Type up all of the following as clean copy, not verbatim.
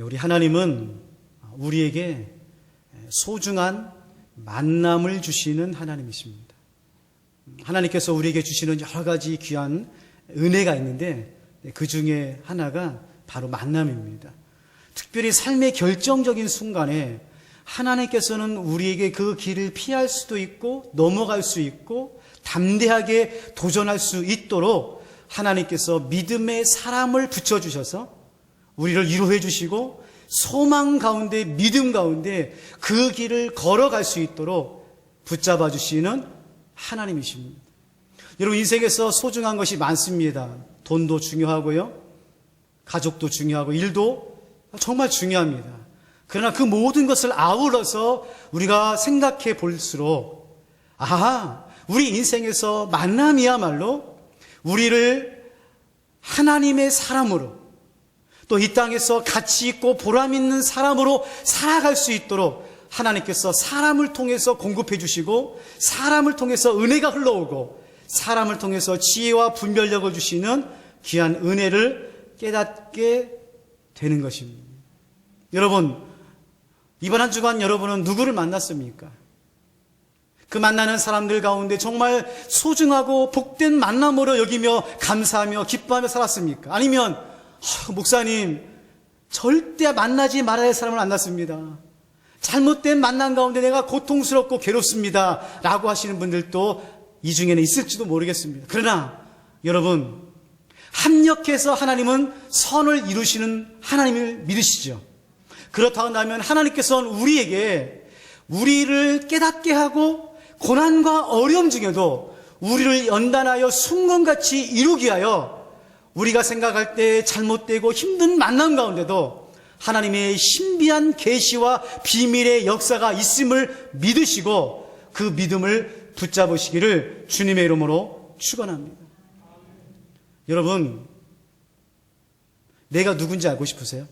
우리 하나님은 우리에게 소중한 만남을 주시는 하나님이십니다. 하나님께서 우리에게 주시는 여러 가지 귀한 은혜가 있는데 그 중에 하나가 바로 만남입니다. 특별히 삶의 결정적인 순간에 하나님께서는 우리에게 그 길을 피할 수도 있고 넘어갈 수 있고 담대하게 도전할 수 있도록 하나님께서 믿음의 사람을 붙여주셔서 우리를 위로해 주시고 소망 가운데 믿음 가운데 그 길을 걸어갈 수 있도록 붙잡아 주시는 하나님이십니다. 여러분, 인생에서 소중한 것이 많습니다. 돈도 중요하고요, 가족도 중요하고 일도 정말 중요합니다. 그러나 그 모든 것을 아울러서 우리가 생각해 볼수록 우리 인생에서 만남이야말로 우리를 하나님의 사람으로 또 이 땅에서 가치 있고 보람 있는 사람으로 살아갈 수 있도록 하나님께서 사람을 통해서 공급해 주시고 사람을 통해서 은혜가 흘러오고 사람을 통해서 지혜와 분별력을 주시는 귀한 은혜를 깨닫게 되는 것입니다. 여러분, 이번 한 주간 여러분은 누구를 만났습니까? 그 만나는 사람들 가운데 정말 소중하고 복된 만남으로 여기며 감사하며 기뻐하며 살았습니까? 아니면 목사님, 절대 만나지 말아야 할 사람을 만났습니다. 잘못된 만남 가운데 내가 고통스럽고 괴롭습니다 라고 하시는 분들도 이 중에는 있을지도 모르겠습니다. 그러나 여러분, 합력해서 하나님은 선을 이루시는 하나님을 믿으시죠. 그렇다고 한다면 하나님께서는 우리를 깨닫게 하고 고난과 어려움 중에도 우리를 연단하여 순금같이 이루기 위하여 우리가 생각할 때 잘못되고 힘든 만남 가운데도 하나님의 신비한 계시와 비밀의 역사가 있음을 믿으시고 그 믿음을 붙잡으시기를 주님의 이름으로 축원합니다. 여러분, 내가 누군지 알고 싶으세요?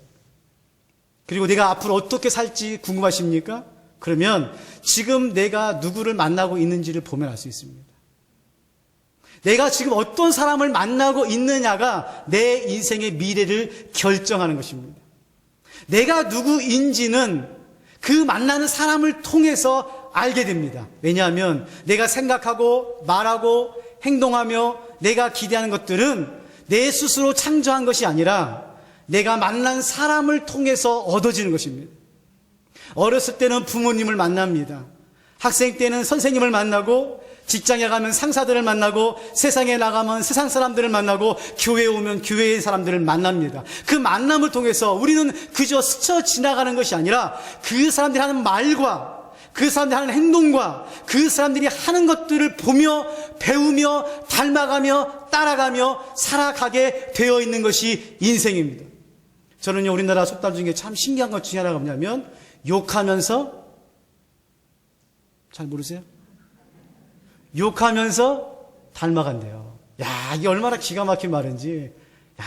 그리고 내가 앞으로 어떻게 살지 궁금하십니까? 그러면 지금 내가 누구를 만나고 있는지를 보면 알 수 있습니다. 내가 지금 어떤 사람을 만나고 있느냐가 내 인생의 미래를 결정하는 것입니다. 내가 누구인지는 그 만나는 사람을 통해서 알게 됩니다. 왜냐하면 내가 생각하고 말하고 행동하며 내가 기대하는 것들은 내 스스로 창조한 것이 아니라 내가 만난 사람을 통해서 얻어지는 것입니다. 어렸을 때는 부모님을 만납니다. 학생 때는 선생님을 만나고, 직장에 가면 상사들을 만나고, 세상에 나가면 세상 사람들을 만나고, 교회에 오면 교회의 사람들을 만납니다. 그 만남을 통해서 우리는 그저 스쳐 지나가는 것이 아니라 그 사람들이 하는 말과 그 사람들이 하는 행동과 그 사람들이 하는 것들을 보며 배우며 닮아가며 따라가며 살아가게 되어 있는 것이 인생입니다. 저는요, 우리나라 속담 중에 참 신기한 것 중에 하나가 뭐냐면 욕하면서, 잘 모르세요? 욕하면서 닮아간대요. 야, 이게 얼마나 기가 막힌 말인지. 야,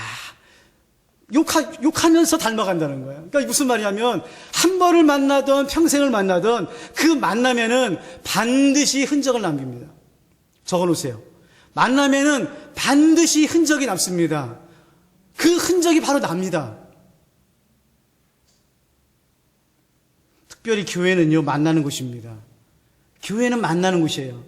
욕하면서 닮아간다는 거예요. 그러니까 무슨 말이냐면 한 번을 만나던 평생을 만나던 그 만남에는 반드시 흔적을 남깁니다. 적어놓으세요. 만남에는 반드시 흔적이 남습니다. 그 흔적이 바로 납니다. 특별히 교회는요, 만나는 곳입니다. 교회는 만나는 곳이에요.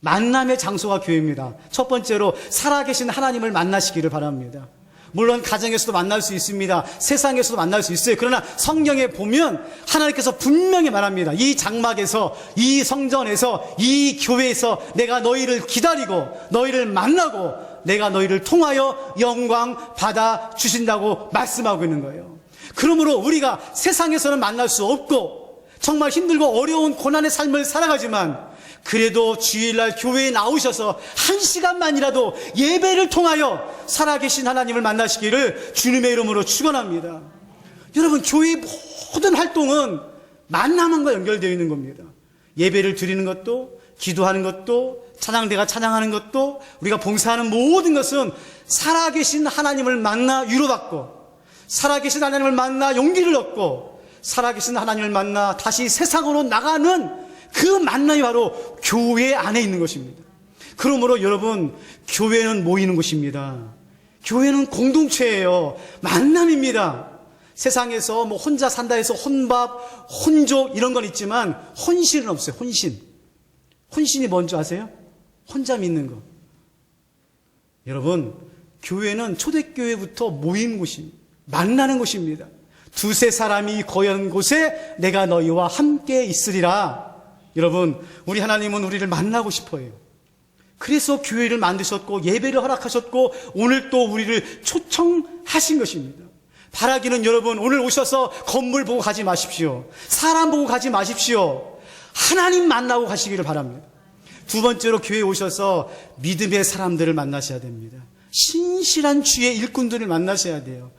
만남의 장소가 교회입니다. 첫 번째로 살아계신 하나님을 만나시기를 바랍니다. 물론 가정에서도 만날 수 있습니다. 세상에서도 만날 수 있어요. 그러나 성경에 보면 하나님께서 분명히 말합니다. 이 장막에서, 이 성전에서, 이 교회에서 내가 너희를 기다리고 너희를 만나고 내가 너희를 통하여 영광 받아 주신다고 말씀하고 있는 거예요. 그러므로 우리가 세상에서는 만날 수 없고 정말 힘들고 어려운 고난의 삶을 살아가지만 그래도 주일날 교회에 나오셔서 1시간만이라도 예배를 통하여 살아계신 하나님을 만나시기를 주님의 이름으로 축원합니다. 여러분, 교회의 모든 활동은 만남과 연결되어 있는 겁니다. 예배를 드리는 것도, 기도하는 것도, 찬양대가 찬양하는 것도, 우리가 봉사하는 모든 것은 살아계신 하나님을 만나 위로받고, 살아계신 하나님을 만나 용기를 얻고, 살아계신 하나님을 만나 다시 세상으로 나가는 그 만남이 바로 교회 안에 있는 것입니다. 그러므로 여러분, 교회는 모이는 곳입니다. 교회는 공동체예요. 만남입니다. 세상에서 뭐 혼자 산다 해서 혼밥, 혼족 이런 건 있지만 혼신은 없어요. 혼신. 혼신이 뭔지 아세요? 혼자 믿는 거. 여러분, 교회는 초대교회부터 모인 곳입니다. 만나는 곳입니다. 두세 사람이 거한 곳에 내가 너희와 함께 있으리라. 여러분, 우리 하나님은 우리를 만나고 싶어요. 그래서 교회를 만드셨고 예배를 허락하셨고 오늘 또 우리를 초청하신 것입니다. 바라기는 여러분, 오늘 오셔서 건물 보고 가지 마십시오. 사람 보고 가지 마십시오. 하나님 만나고 가시기를 바랍니다. 두 번째로 교회에 오셔서 믿음의 사람들을 만나셔야 됩니다. 신실한 주의 일꾼들을 만나셔야 돼요.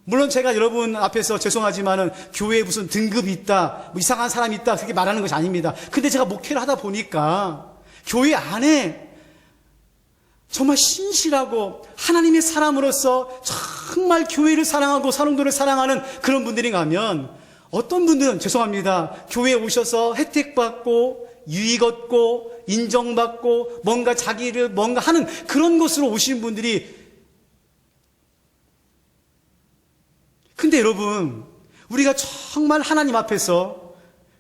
물론 제가 여러분 앞에서 죄송하지만은 교회에 무슨 등급이 있다, 뭐 이상한 사람이 있다 그렇게 말하는 것이 아닙니다. 근데 제가 목회를 하다 보니까 교회 안에 정말 신실하고 하나님의 사람으로서 정말 교회를 사랑하고 사람들을 사랑하는 그런 분들이 가면 어떤 분들은 죄송합니다. 교회에 오셔서 혜택받고 유익 얻고 인정받고 뭔가 자기를 뭔가 하는 그런 곳으로 오신 분들이, 근데 여러분 우리가 정말 하나님 앞에서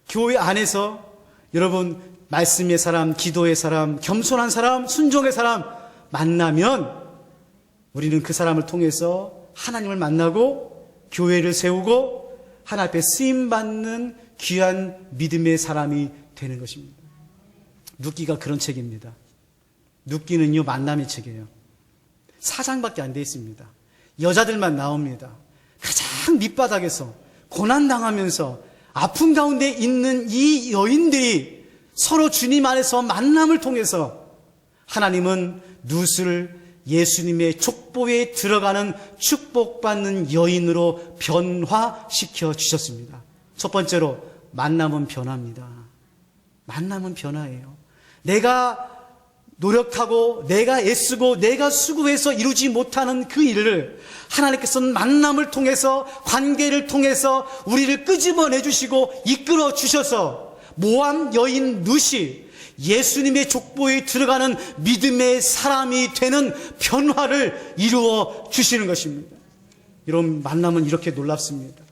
교회 안에서 여러분 말씀의 사람, 기도의 사람, 겸손한 사람, 순종의 사람 만나면 우리는 그 사람을 통해서 하나님을 만나고 교회를 세우고 하나님 앞에 쓰임받는 귀한 믿음의 사람이 되는 것입니다. 눕기가 그런 책입니다. 눕기는요 만남의 책이에요. 4장밖에 안 돼 있습니다. 여자들만 나옵니다. 가장 밑바닥에서 고난당하면서 아픔 가운데 있는 이 여인들이 서로 주님 안에서 만남을 통해서 하나님은 룻을 예수님의 족보에 들어가는 축복받는 여인으로 변화시켜 주셨습니다. 첫 번째로 만남은 변화입니다. 만남은 변화예요. 내가 노력하고 내가 애쓰고 내가 수고해서 이루지 못하는 그 일을 하나님께서는 만남을 통해서 관계를 통해서 우리를 끄집어내 주시고 이끌어 주셔서 모함 여인 룻이 예수님의 족보에 들어가는 믿음의 사람이 되는 변화를 이루어 주시는 것입니다. 이런 만남은 이렇게 놀랍습니다.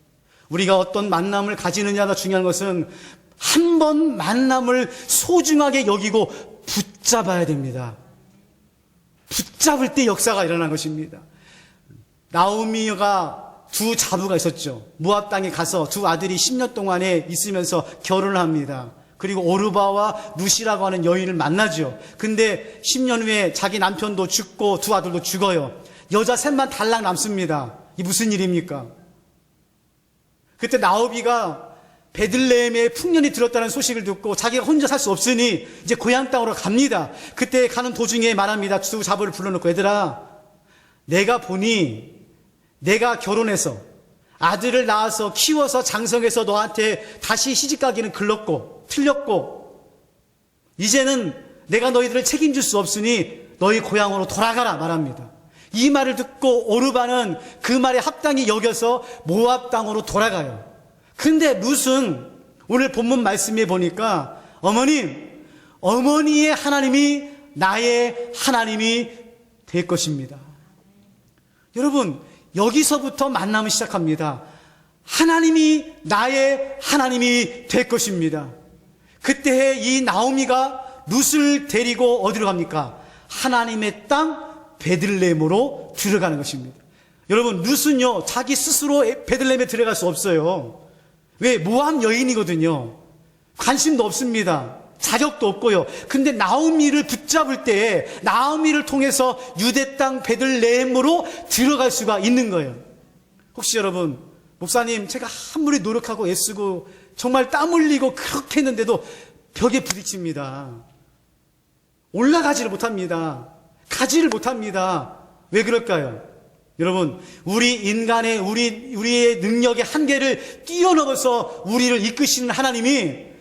우리가 어떤 만남을 가지느냐가 중요한 것은 한 번 만남을 소중하게 여기고 붙잡아야 됩니다. 붙잡을 때 역사가 일어난 것입니다. 나오미가 두 자부가 있었죠. 모압 땅에 가서 두 아들이 10년 동안에 있으면서 결혼을 합니다. 그리고 오르바와 룻이라고 하는 여인을 만나죠. 근데 10년 후에 자기 남편도 죽고 두 아들도 죽어요. 여자 셋만 달랑 남습니다. 이 무슨 일입니까? 그때 나오미가 베들레헴에 풍년이 들었다는 소식을 듣고 자기가 혼자 살 수 없으니 이제 고향 땅으로 갑니다. 그때 가는 도중에 말합니다. 두 자부를 불러놓고, 얘들아, 내가 보니 내가 결혼해서 아들을 낳아서 키워서 장성해서 너한테 다시 시집가기는 글렀고 틀렸고 이제는 내가 너희들을 책임질 수 없으니 너희 고향으로 돌아가라 말합니다. 이 말을 듣고 오르바는 그 말에 합당히 여겨서 모압 땅으로 돌아가요. 근데 룻은 오늘 본문 말씀에 보니까 어머니의 하나님이 나의 하나님이 될 것입니다. 여러분, 여기서부터 만남을 시작합니다. 하나님이 나의 하나님이 될 것입니다. 그때 이 나오미가 룻을 데리고 어디로 갑니까? 하나님의 땅 베들레헴으로 들어가는 것입니다. 여러분, 룻은요 자기 스스로 베들레헴에 들어갈 수 없어요. 왜? 모함 여인이거든요. 관심도 없습니다. 자격도 없고요. 근데 나오미를 붙잡을 때 나오미를 통해서 유대 땅 베들레헴으로 들어갈 수가 있는 거예요. 혹시 여러분, 목사님 제가 아무리 노력하고 애쓰고 정말 땀 흘리고 그렇게 했는데도 벽에 부딪힙니다. 올라가지를 못합니다. 가지를 못합니다. 왜 그럴까요? 여러분, 우리 인간의 우리의 능력의 한계를 뛰어넘어서 우리를 이끄시는 하나님이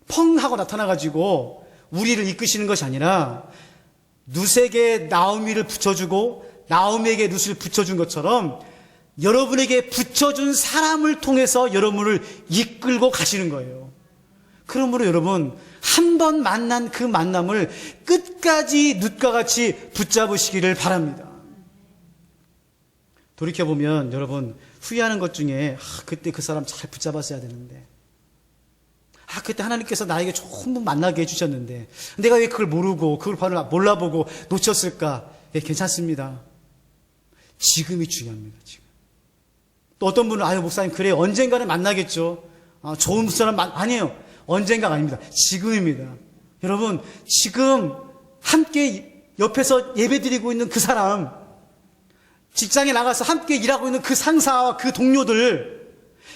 펑 하고 나타나가지고 우리를 이끄시는 것이 아니라 룻에게 나오미를 붙여주고 나오미에게 룻을 붙여준 것처럼 여러분에게 붙여준 사람을 통해서 여러분을 이끌고 가시는 거예요. 그러므로 여러분, 한 번 만난 그 만남을 끝까지 룻과 같이 붙잡으시기를 바랍니다. 돌이켜보면 여러분 후회하는 것 중에 그때 그 사람 잘 붙잡았어야 되는데, 그때 하나님께서 나에게 좋은 분 만나게 해주셨는데 내가 왜 그걸 모르고 그걸 바로 몰라보고 놓쳤을까? 예, 괜찮습니다. 지금이 중요합니다. 지금. 또 어떤 분은 목사님 그래 언젠가는 만나겠죠. 좋은 사람 아니에요. 언젠가가 아닙니다. 지금입니다. 여러분 지금 함께 옆에서 예배드리고 있는 그 사람, 직장에 나가서 함께 일하고 있는 그 상사와 그 동료들,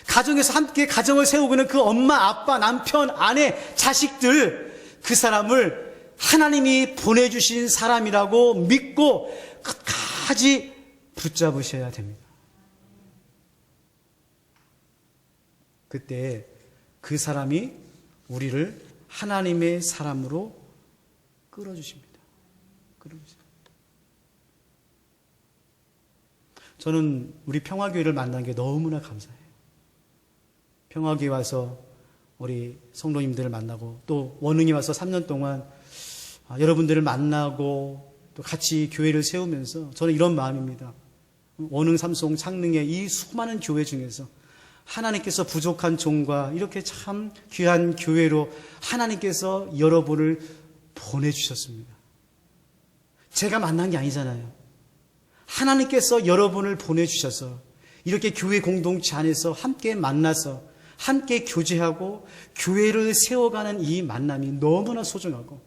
가정에서 함께 가정을 세우고 있는 그 엄마, 아빠, 남편, 아내, 자식들, 그 사람을 하나님이 보내주신 사람이라고 믿고 끝까지 붙잡으셔야 됩니다. 그때 그 사람이 우리를 하나님의 사람으로 끌어주십니다. 저는 우리 평화교회를 만난 게 너무나 감사해요. 평화교회 와서 우리 성도님들을 만나고 또 원흥에 와서 3년 동안 여러분들을 만나고 또 같이 교회를 세우면서 저는 이런 마음입니다. 원흥, 삼송, 창릉의 이 수많은 교회 중에서 하나님께서 부족한 종과 이렇게 참 귀한 교회로 하나님께서 여러분을 보내주셨습니다. 제가 만난 게 아니잖아요. 하나님께서 여러분을 보내주셔서 이렇게 교회 공동체 안에서 함께 만나서 함께 교제하고 교회를 세워가는 이 만남이 너무나 소중하고,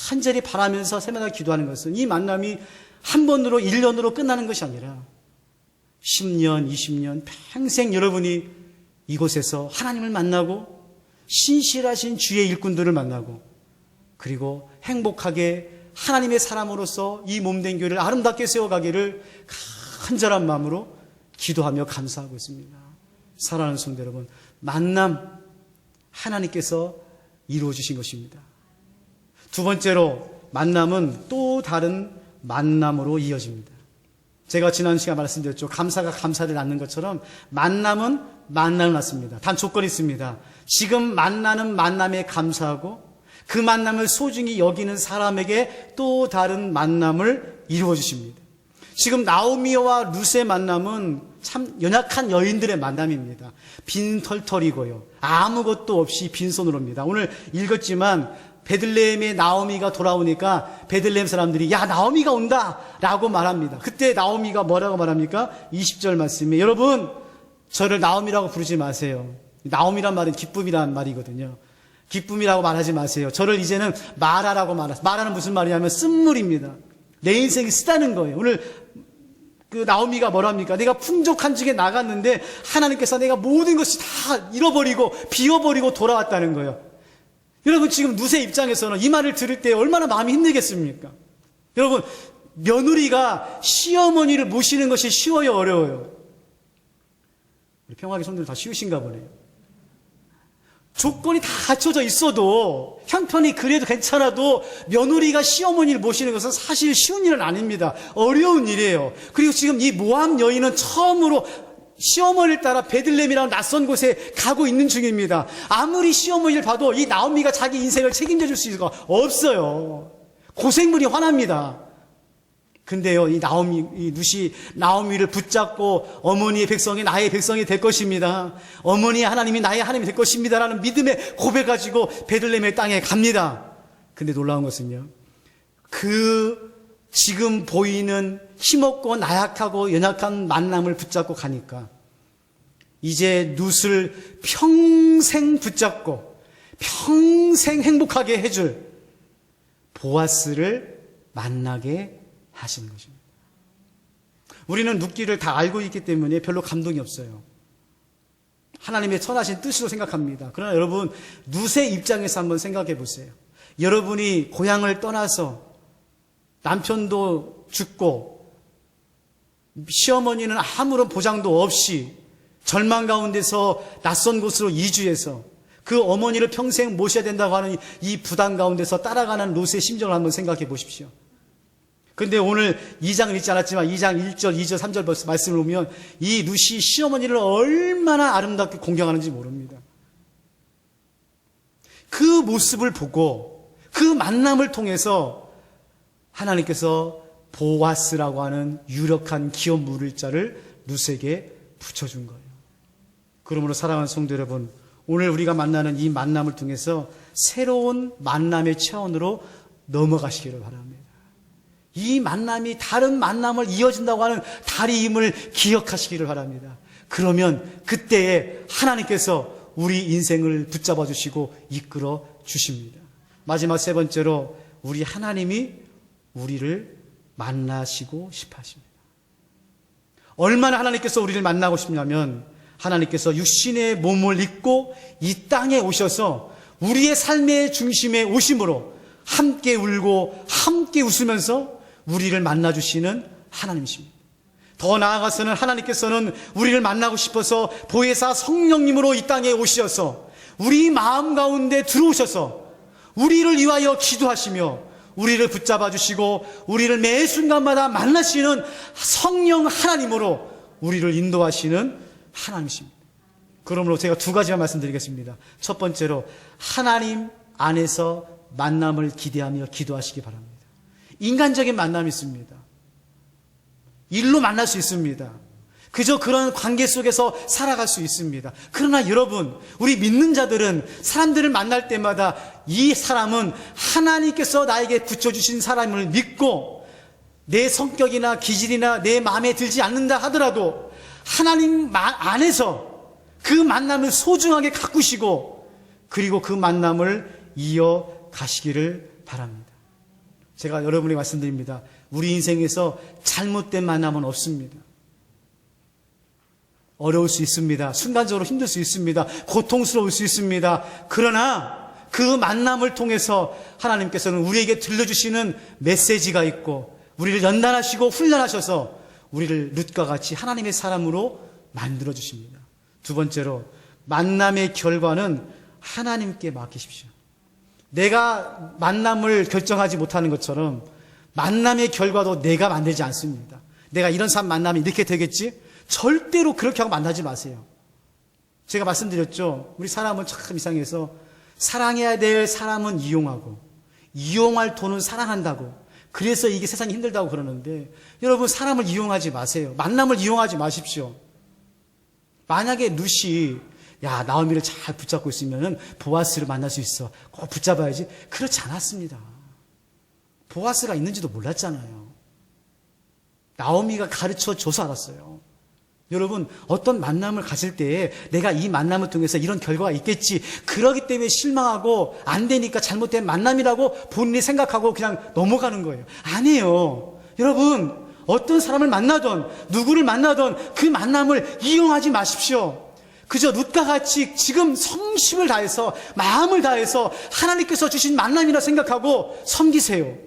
간절히 바라면서 새마다 기도하는 것은 이 만남이 한 번으로 1년으로 끝나는 것이 아니라 10년, 20년 평생 여러분이 이곳에서 하나님을 만나고 신실하신 주의 일꾼들을 만나고 그리고 행복하게 하나님의 사람으로서 이 몸된 교회를 아름답게 세워가기를 간절한 마음으로 기도하며 감사하고 있습니다. 사랑하는 성도 여러분, 만남 하나님께서 이루어 주신 것입니다. 두 번째로 만남은 또 다른 만남으로 이어집니다. 제가 지난 시간에 말씀드렸죠. 감사가 감사를 낳는 것처럼 만남은 만남을 낳습니다. 단 조건이 있습니다. 지금 만나는 만남에 감사하고 그 만남을 소중히 여기는 사람에게 또 다른 만남을 이루어 주십니다. 지금 나오미와 룻의 만남은 참 연약한 여인들의 만남입니다. 빈털털이고요. 아무것도 없이 빈손으로입니다. 오늘 읽었지만 베들레헴에 나오미가 돌아오니까 베들레헴 사람들이 야 나오미가 온다 라고 말합니다. 그때 나오미가 뭐라고 말합니까? 20절 말씀에 여러분 저를 나오미라고 부르지 마세요. 나오미란 말은 기쁨이란 말이거든요. 기쁨이라고 말하지 마세요. 저를 이제는 마라라고 말하세요. 마라는 무슨 말이냐면 쓴물입니다. 내 인생이 쓰다는 거예요. 오늘 그 나오미가 뭐랍니까? 내가 풍족한 중에 나갔는데 하나님께서 내가 모든 것이 다 잃어버리고 비워버리고 돌아왔다는 거예요. 여러분 지금 룻의 입장에서는 이 말을 들을 때 얼마나 마음이 힘들겠습니까? 여러분 며느리가 시어머니를 모시는 것이 쉬워요, 어려워요? 우리 평화기 성도들 다 쉬우신가 보네요. 조건이 다 갖춰져 있어도 형편이 그래도 괜찮아도 며느리가 시어머니를 모시는 것은 사실 쉬운 일은 아닙니다. 어려운 일이에요. 그리고 지금 이 모함 여인은 처음으로 시어머니를 따라 베들레헴이라는 낯선 곳에 가고 있는 중입니다. 아무리 시어머니를 봐도 이 나오미가 자기 인생을 책임져 줄 수 있을 거 없어요. 고생물이 화납니다. 근데요, 이 룻이 나오미를 붙잡고 어머니의 백성이 나의 백성이 될 것입니다. 어머니의 하나님이 나의 하나님이 될 것입니다라는 믿음의 고백 가지고 베들레헴의 땅에 갑니다. 근데 놀라운 것은요, 그 지금 보이는 힘없고 나약하고 연약한 만남을 붙잡고 가니까 이제 룻을 평생 붙잡고 평생 행복하게 해줄 보아스를 만나게 하시는 것입니다. 우리는 룻기를 다 알고 있기 때문에 별로 감동이 없어요. 하나님의 선하신 뜻으로 생각합니다. 그러나 여러분 룻의 입장에서 한번 생각해 보세요. 여러분이 고향을 떠나서 남편도 죽고 시어머니는 아무런 보장도 없이 절망 가운데서 낯선 곳으로 이주해서 그 어머니를 평생 모셔야 된다고 하는 이 부담 가운데서 따라가는 룻의 심정을 한번 생각해 보십시오. 근데 오늘 2장을 읽지 않았지만 2장 1절, 2절, 3절 말씀을 보면 이 룻이 시어머니를 얼마나 아름답게 공경하는지 모릅니다. 그 모습을 보고 그 만남을 통해서 하나님께서 보아스라고 하는 유력한 기업 물을자를 룻에게 붙여준 거예요. 그러므로 사랑하는 성도 여러분, 오늘 우리가 만나는 이 만남을 통해서 새로운 만남의 차원으로 넘어가시기를 바랍니다. 이 만남이 다른 만남을 이어진다고 하는 다리임을 기억하시기를 바랍니다. 그러면 그때에 하나님께서 우리 인생을 붙잡아 주시고 이끌어 주십니다. 마지막 세 번째로 우리 하나님이 우리를 만나시고 싶어 하십니다. 얼마나 하나님께서 우리를 만나고 싶냐면 하나님께서 육신의 몸을 입고 이 땅에 오셔서 우리의 삶의 중심에 오심으로 함께 울고 함께 웃으면서 우리를 만나주시는 하나님이십니다. 더 나아가서는 하나님께서는 우리를 만나고 싶어서 보혜사 성령님으로 이 땅에 오셔서 우리 마음 가운데 들어오셔서 우리를 위하여 기도하시며 우리를 붙잡아 주시고 우리를 매 순간마다 만나시는 성령 하나님으로 우리를 인도하시는 하나님이십니다. 그러므로 제가 두 가지만 말씀드리겠습니다. 첫 번째로 하나님 안에서 만남을 기대하며 기도하시기 바랍니다. 인간적인 만남이 있습니다. 일로 만날 수 있습니다. 그저 그런 관계 속에서 살아갈 수 있습니다. 그러나 여러분, 우리 믿는 자들은 사람들을 만날 때마다 이 사람은 하나님께서 나에게 붙여주신 사람을 믿고 내 성격이나 기질이나 내 마음에 들지 않는다 하더라도 하나님 안에서 그 만남을 소중하게 가꾸시고 그리고 그 만남을 이어가시기를 바랍니다. 제가 여러분에게 말씀드립니다. 우리 인생에서 잘못된 만남은 없습니다. 어려울 수 있습니다. 순간적으로 힘들 수 있습니다. 고통스러울 수 있습니다. 그러나 그 만남을 통해서 하나님께서는 우리에게 들려주시는 메시지가 있고 우리를 연단하시고 훈련하셔서 우리를 룻과 같이 하나님의 사람으로 만들어주십니다. 두 번째로 만남의 결과는 하나님께 맡기십시오. 내가 만남을 결정하지 못하는 것처럼 만남의 결과도 내가 만들지 않습니다. 내가 이런 사람 만나면 이렇게 되겠지? 절대로 그렇게 하고 만나지 마세요. 제가 말씀드렸죠. 우리 사람은 참 이상해서 사랑해야 될 사람은 이용하고 이용할 돈은 사랑한다고 그래서 이게 세상이 힘들다고 그러는데 여러분 사람을 이용하지 마세요. 만남을 이용하지 마십시오. 만약에 룻이 야 나오미를 잘 붙잡고 있으면 보아스를 만날 수 있어. 꼭 붙잡아야지. 그렇지 않았습니다. 보아스가 있는지도 몰랐잖아요. 나오미가 가르쳐줘서 알았어요. 여러분 어떤 만남을 가질 때에 내가 이 만남을 통해서 이런 결과가 있겠지 그러기 때문에 실망하고 안 되니까 잘못된 만남이라고 본인이 생각하고 그냥 넘어가는 거예요. 아니에요. 여러분 어떤 사람을 만나든 누구를 만나든 그 만남을 이용하지 마십시오. 그저 룻과 같이 지금 성심을 다해서 마음을 다해서 하나님께서 주신 만남이라 생각하고 섬기세요.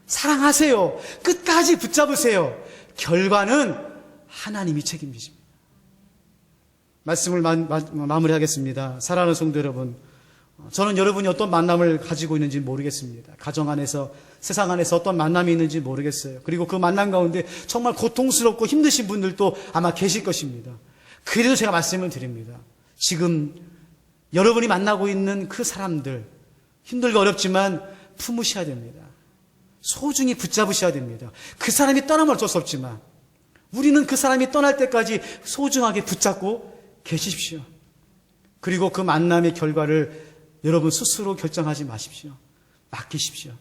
사랑하세요. 끝까지 붙잡으세요. 결과는 하나님이 책임지십니다. 말씀을 마무리하겠습니다. 사랑하는 성도 여러분, 저는 여러분이 어떤 만남을 가지고 있는지 모르겠습니다. 가정 안에서, 세상 안에서 어떤 만남이 있는지 모르겠어요. 그리고 그 만남 가운데 정말 고통스럽고 힘드신 분들도 아마 계실 것입니다. 그래도 제가 말씀을 드립니다. 지금 여러분이 만나고 있는 그 사람들 힘들고 어렵지만 품으셔야 됩니다. 소중히 붙잡으셔야 됩니다. 그 사람이 떠나면 어쩔 수 없지만 우리는 그 사람이 떠날 때까지 소중하게 붙잡고 계십시오. 그리고 그 만남의 결과를 여러분 스스로 결정하지 마십시오. 맡기십시오.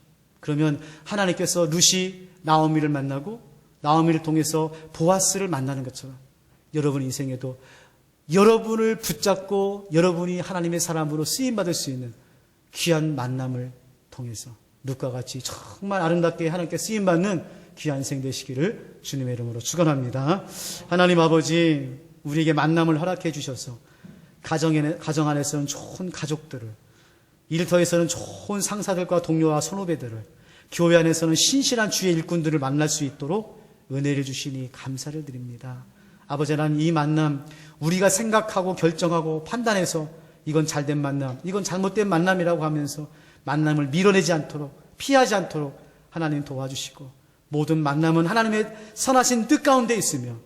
그러면 하나님께서 룻이 나오미를 만나고 나오미를 통해서 보아스를 만나는 것처럼 여러분 인생에도 여러분을 붙잡고 여러분이 하나님의 사람으로 쓰임받을 수 있는 귀한 만남을 통해서 룻과 같이 정말 아름답게 하나님께 쓰임받는 귀한 인생 되시기를 주님의 이름으로 축원합니다. 하나님 아버지 우리에게 만남을 허락해 주셔서 가정 안에서는 좋은 가족들을, 일터에서는 좋은 상사들과 동료와 선후배들을, 교회 안에서는 신실한 주의 일꾼들을 만날 수 있도록 은혜를 주시니 감사를 드립니다. 아버지 하나님 이 만남 우리가 생각하고 결정하고 판단해서 이건 잘된 만남, 이건 잘못된 만남이라고 하면서 만남을 밀어내지 않도록 피하지 않도록 하나님 도와주시고 모든 만남은 하나님의 선하신 뜻 가운데 있으며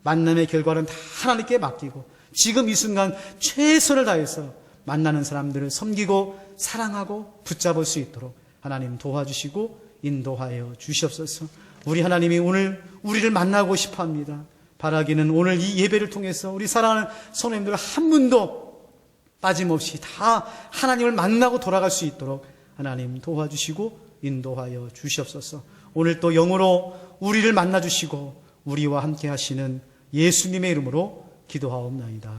만남의 결과는 다 하나님께 맡기고 지금 이 순간 최선을 다해서 만나는 사람들을 섬기고 사랑하고 붙잡을 수 있도록 하나님 도와주시고 인도하여 주시옵소서. 우리 하나님이 오늘 우리를 만나고 싶어 합니다. 바라기는 오늘 이 예배를 통해서 우리 사랑하는 성도님들 한 분도 빠짐없이 다 하나님을 만나고 돌아갈 수 있도록 하나님 도와주시고 인도하여 주시옵소서. 오늘 또 영으로 우리를 만나주시고 우리와 함께 하시는 예수님의 이름으로 기도하옵나이다.